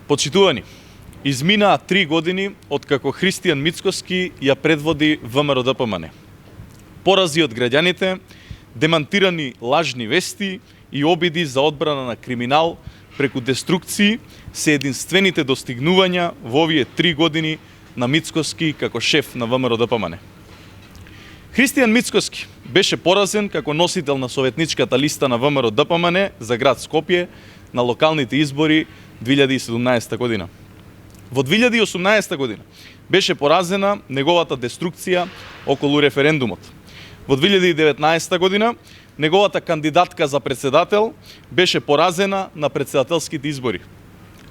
Почитувани, изминаа 3 години откако Христијан Мицкоски ја предводи ВМРО-ДПМН. Порази од граѓаните, демантирани лажни вести и обиди за одбрана на криминал преку деструкции се единствените достигнувања во овие 3 години на Мицкоски како шеф на ВМРО-ДПМН. Христијан Мицкоски беше поразен како носител на советничката листа на ВМРО-ДПМН за град Скопје на локалните избори 2017 година. Во 2018 година беше поразена неговата деструкција околу референдумот. Во 2019 година неговата кандидатка за председател беше поразена на председателските избори,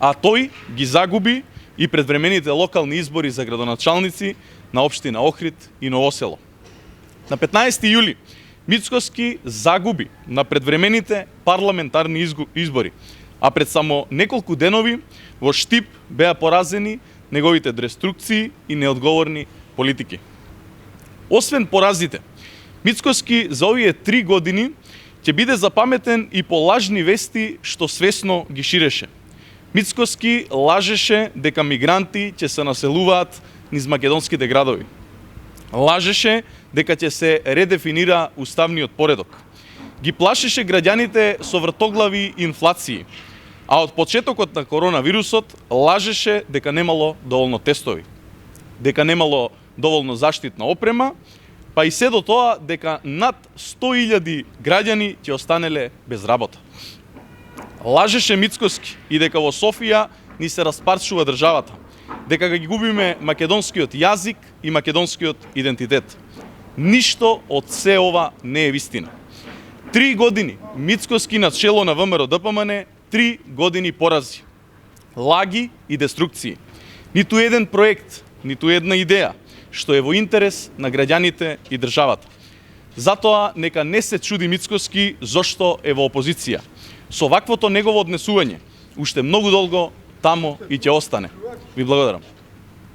а тој ги загуби и предвремените локални избори за градоначалници на општина Охрид и Ново село. На 15 јули Мицкоски загуби на предвремените парламентарни избори, а пред само неколку денови во Штип беа поразени неговите деструкции и неодговорни политики. Освен поразите, Мицкоски за овие 3 години ќе биде запаметен и по лажни вести што свесно ги ширеше. Мицкоски лажеше дека мигранти ќе се населуваат низ македонските градови. Лажеше дека ќе се редефинира уставниот поредок. Ги плашеше граѓаните со вртоглави инфлации, а од почетокот на коронавирусот лажеше дека немало доволно тестови, дека немало доволно заштитна опрема, па и се до тоа дека над 100.000 граѓани ќе останеле без работа. Лажеше Мицкоски и дека во Софија ни се распарчува државата, дека ги губиме македонскиот јазик и македонскиот идентитет. Ништо од се ова не е вистина. 3 години Мицкоски на чело на ВМРО-ДПМН, 3 години порази, лаги и деструкции. Ниту еден проект, ниту една идеја што е во интерес на граѓаните и државата. Затоа нека не се чуди Мицкоски зошто е во опозиција. Со ваквото негово однесување уште многу долго тамо и ќе остане. Ви благодарам.